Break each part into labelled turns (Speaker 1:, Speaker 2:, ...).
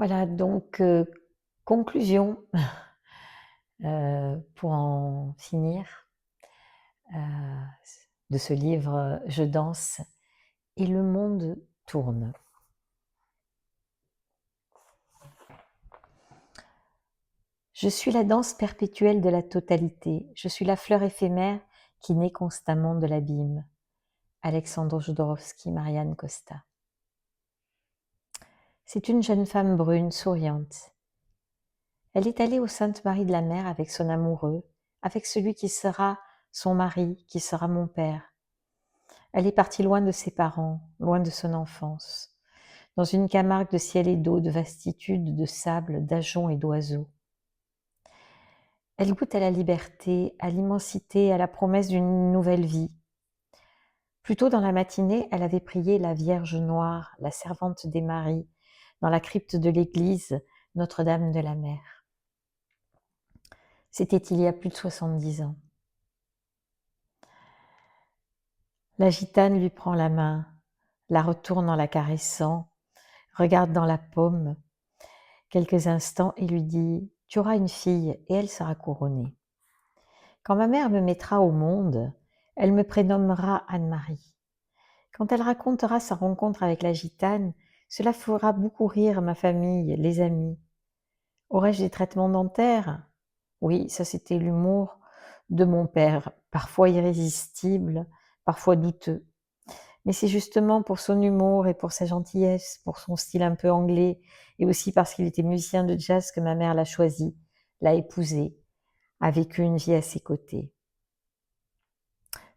Speaker 1: Voilà donc conclusion, pour en finir, heu, de ce livre, Je danse et le monde tourne. Je suis la danse perpétuelle de la totalité, je suis la fleur éphémère qui naît constamment de l'abîme. Alexandre Jodorowsky, Marianne Costa. C'est une jeune femme brune, souriante. Elle est allée aux Saintes-Maries de la Mer avec son amoureux, avec celui qui sera son mari, qui sera mon père. Elle est partie loin de ses parents, loin de son enfance, dans une Camargue de ciel et d'eau, de vastitude, de sable, d'ajoncs et d'oiseaux. Elle goûte à la liberté, à l'immensité, à la promesse d'une nouvelle vie. Plus tôt dans la matinée, elle avait prié la Vierge Noire, la servante des Maries, dans la crypte de l'église Notre-Dame de la Mer. C'était il y a plus de 70 ans. La gitane lui prend la main, la retourne en la caressant, regarde dans la paume quelques instants et lui dit « Tu auras une fille et elle sera couronnée. Quand ma mère me mettra au monde, elle me prénommera Anne-Marie. Quand elle racontera sa rencontre avec la gitane, cela fera beaucoup rire ma famille, les amis. Aurais-je des traitements dentaires ? Oui, ça c'était l'humour de mon père, parfois irrésistible, parfois douteux. Mais c'est justement pour son humour et pour sa gentillesse, pour son style un peu anglais, et aussi parce qu'il était musicien de jazz que ma mère l'a choisi, l'a épousé, a vécu une vie à ses côtés.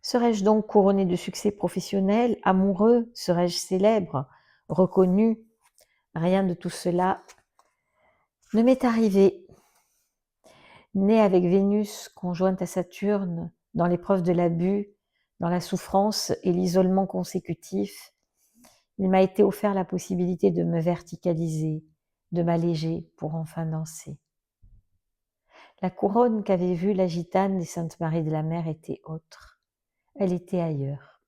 Speaker 1: Serais-je donc couronné de succès professionnel, amoureux? Serais-je célèbre, reconnu? Rien de tout cela ne m'est arrivé. Né avec Vénus conjointe à Saturne, dans l'épreuve de l'abus, dans la souffrance et l'isolement consécutif, il m'a été offert la possibilité de me verticaliser, de m'alléger pour enfin danser. La couronne qu'avait vue la gitane des Saintes-Maries de la Mer était autre. Elle était ailleurs.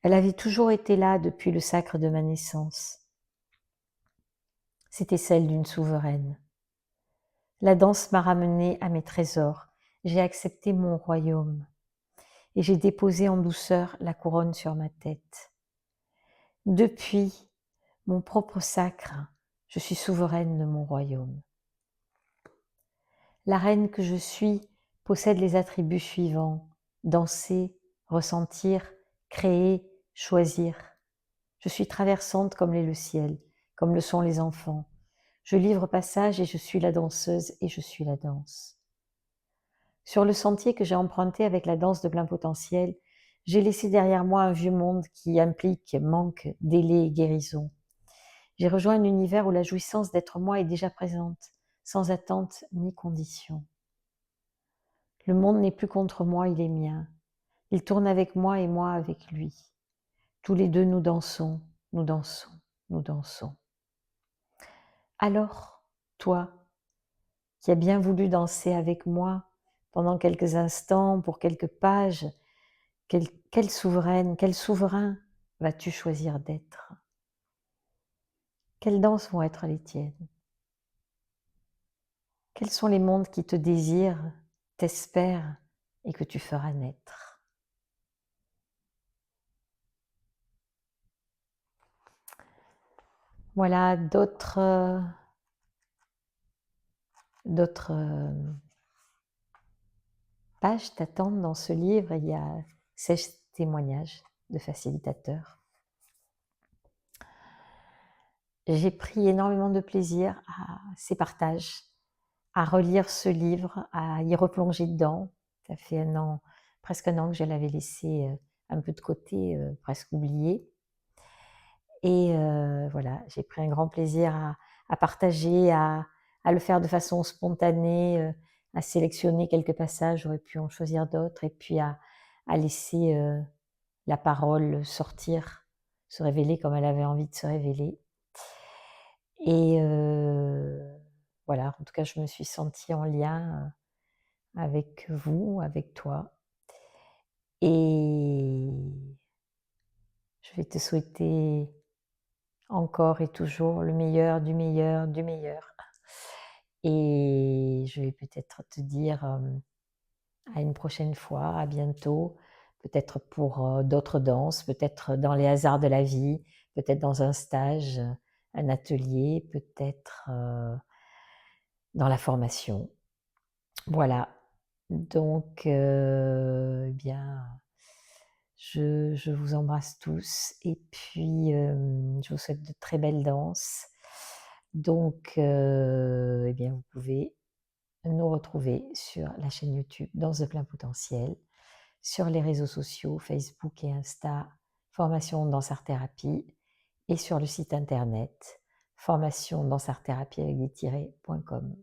Speaker 1: Elle avait toujours été là depuis le sacre de ma naissance. C'était celle d'une souveraine. La danse m'a ramené à mes trésors. J'ai accepté mon royaume. Et j'ai déposé en douceur la couronne sur ma tête. Depuis mon propre sacre, je suis souveraine de mon royaume. La reine que je suis possède les attributs suivants: danser, ressentir, créer, choisir. Je suis traversante comme l'est le ciel, comme le sont les enfants. Je livre passage et je suis la danseuse et je suis la danse. Sur le sentier que j'ai emprunté avec la danse de plein potentiel, j'ai laissé derrière moi un vieux monde qui implique manque, délai et guérison. J'ai rejoint un univers où la jouissance d'être moi est déjà présente, sans attente ni condition. Le monde n'est plus contre moi, il est mien. Il tourne avec moi et moi avec lui. Tous les deux nous dansons, nous dansons, nous dansons. Alors, toi, qui as bien voulu danser avec moi pendant quelques instants, pour quelques pages, quelle souveraine, quel souverain vas-tu choisir d'être? Quelles danses vont être les tiennes? Quels sont les mondes qui te désirent, t'espèrent et que tu feras naître? Voilà, d'autres pages t'attendent dans ce livre. Il y a 16 témoignages de facilitateurs. J'ai pris énormément de plaisir à ces partages, à relire ce livre, à y replonger dedans. Ça fait presque un an que je l'avais laissé un peu de côté, presque oublié. Et voilà, j'ai pris un grand plaisir à partager, à le faire de façon spontanée, à sélectionner quelques passages, j'aurais pu en choisir d'autres, et puis à laisser la parole sortir, se révéler comme elle avait envie de se révéler. Et voilà, en tout cas, je me suis sentie en lien avec vous, avec toi. Et je vais te souhaiter encore et toujours le meilleur, du meilleur, du meilleur. Et je vais peut-être te dire, à une prochaine fois, à bientôt, peut-être pour, d'autres danses, peut-être dans les hasards de la vie, peut-être dans un stage, un atelier, peut-être, dans la formation. Voilà, donc eh bien, je vous embrasse tous et puis, je vous souhaite de très belles danses. Donc eh bien, vous pouvez nous retrouver sur la chaîne YouTube Danse de plein potentiel, sur les réseaux sociaux Facebook et Insta, Formation Danse Art Thérapie et sur le site internet formation danse art thérapie avec des tirets.com.